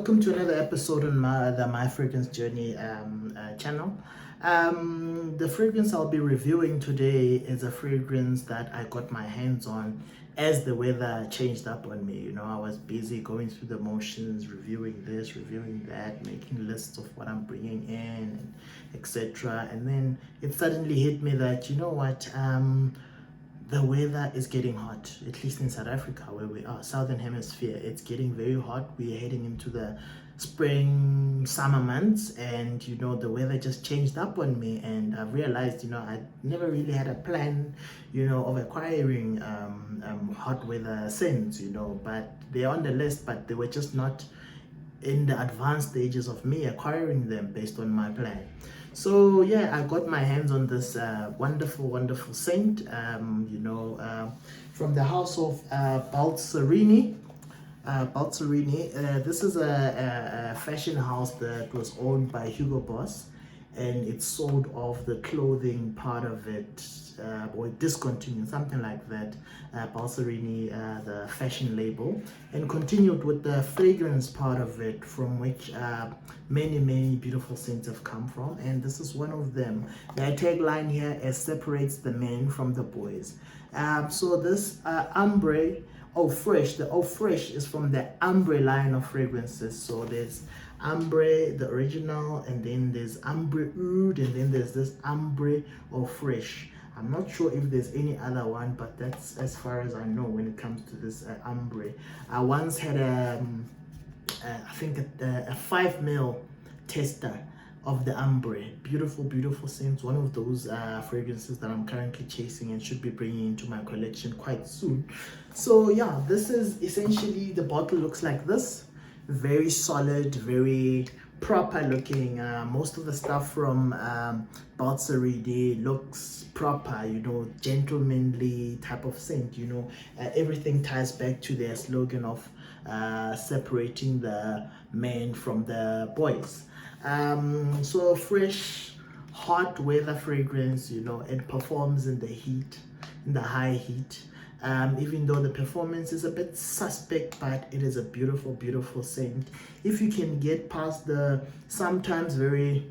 welcome to another episode on the My Fragrance Journey channel. The fragrance I'll be reviewing today is a fragrance that I got my hands on as the weather changed up on me. You know, I was busy going through the motions, reviewing this, reviewing that, making lists of what I'm bringing in, etc. And then it suddenly hit me that, you know what, the weather is getting hot, at least in South Africa where we are, Southern Hemisphere. It's getting very hot. We're heading into the spring, summer months, and you know, the weather just changed up on me, and I've realized, you know, I never really had a plan, you know, of acquiring hot weather scents, you know, but they're on the list, but they were just not in the advanced stages of me acquiring them based on my plan. So yeah, I got my hands on this wonderful scent, from the house of Baldessarini. This is a fashion house that was owned by Hugo Boss, and it sold off the clothing part of it, or discontinued, something like that. Baldessarini, the fashion label, and continued with the fragrance part of it, from which many beautiful scents have come from, and this is one of them. The tagline here is "separates the men from the boys." So this Ambre Eau Fraiche, the Eau Fraiche is from the Ambre line of fragrances. So there's Ambre, the original, and then there's Ambre Oud, and then there's this Ambre Eau Fraiche. I'm not sure if there's any other one, but that's as far as I know when it comes to this Ambre. I once had I think a 5 ml tester of the Ambre. Beautiful scents. One of those fragrances that I'm currently chasing and should be bringing into my collection quite soon. So yeah, this is essentially, the bottle looks like this. Very solid, very proper looking. Most of the stuff from Baldessarini looks proper, you know, gentlemanly type of scent, you know. Everything ties back to their slogan of separating the men from the boys. So fresh, hot weather fragrance, you know. It performs in the heat, in the high heat. Even though the performance is a bit suspect, but it is a beautiful scent. If you can get past the sometimes very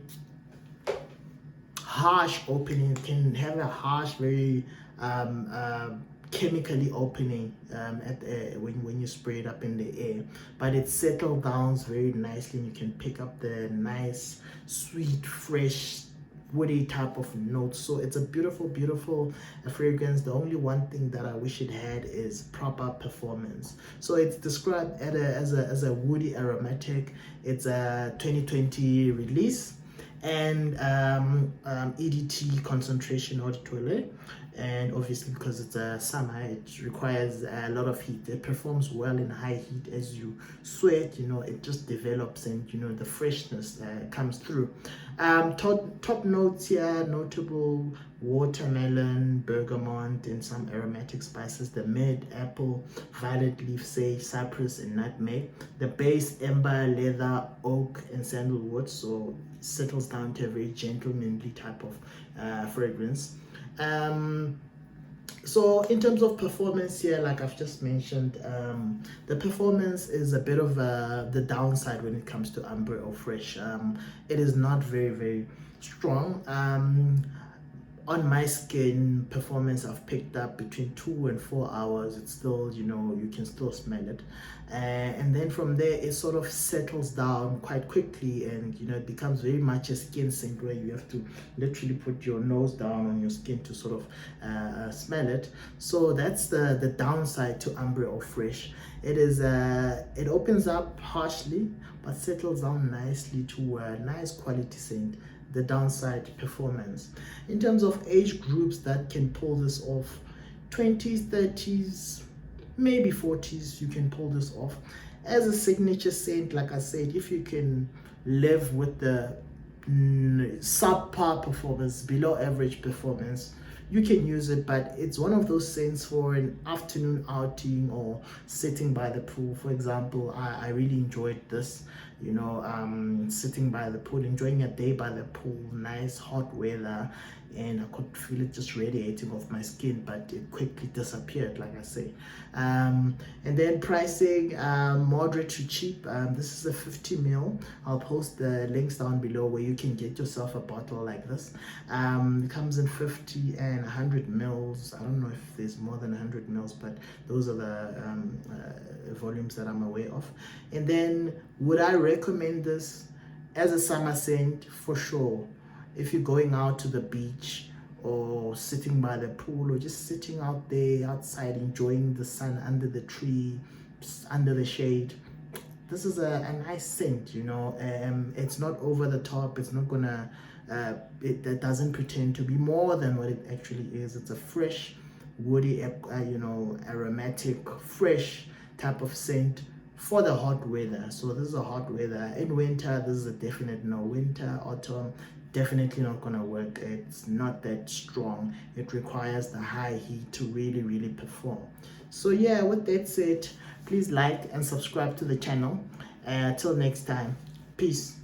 harsh opening, it can have a harsh, very chemically opening when you spray it up in the air, but it settles down very nicely, and you can pick up the nice, sweet, fresh, woody type of notes. So it's a beautiful fragrance. The only one thing that I wish it had is proper performance. So it's described as a woody aromatic. It's a 2020 release, and EDT, concentration eau de toilette. And obviously, because it's a summer, it requires a lot of heat. It performs well in high heat. As you sweat, you know, it just develops, and you know, the freshness comes through. Top notes here: notable watermelon, bergamot, and some aromatic spices. The mid, apple, violet leaf, sage, cypress, and nutmeg. The base, amber, leather, oak, and sandalwood. So it settles down to a very gentlemanly type of fragrance. So in terms of performance here, like I've just mentioned, the performance is a bit of the downside when it comes to Ambre Eau Fraiche. It is not very strong. On my skin, performance I've picked up between 2 and 4 hours. It's still, you know, you can still smell it, and then from there it sort of settles down quite quickly, and you know, it becomes very much a skin scent where you have to literally put your nose down on your skin to sort of smell it. So that's the downside to Ambre Eau Fraiche. It is it opens up harshly but settles down nicely to a nice quality scent. The downside, performance. In terms of age groups that can pull this off, 20s, 30s, maybe 40s, you can pull this off as a signature scent. Like I said, if you can live with the subpar performance, below average performance, you can use it, but it's one of those scents for an afternoon outing or sitting by the pool. For example, I really enjoyed this, you know, sitting by the pool, enjoying a day by the pool, nice hot weather. and I could feel it just radiating off my skin, but it quickly disappeared, like I say. And then pricing, moderate to cheap. This is a 50 ml. I'll post the links down below where you can get yourself a bottle like this. It comes in 50 and 100 mils. I don't know if there's more than 100 mils, but those are the volumes that I'm aware of. And then would I recommend this as a summer scent? For sure. If you're going out to the beach or sitting by the pool or just sitting out there outside enjoying the sun under the tree, under the shade, this is a nice scent, you know. It's not over the top. It's not gonna it doesn't pretend to be more than what it actually is. It's a fresh, woody, you know, aromatic, fresh type of scent for the hot weather. So this is a hot weather. In winter, this is a definite no. Winter, autumn, definitely not gonna work. It's not that strong. It requires the high heat to really perform. So yeah, with that said, please like and subscribe to the channel. Till next time, peace.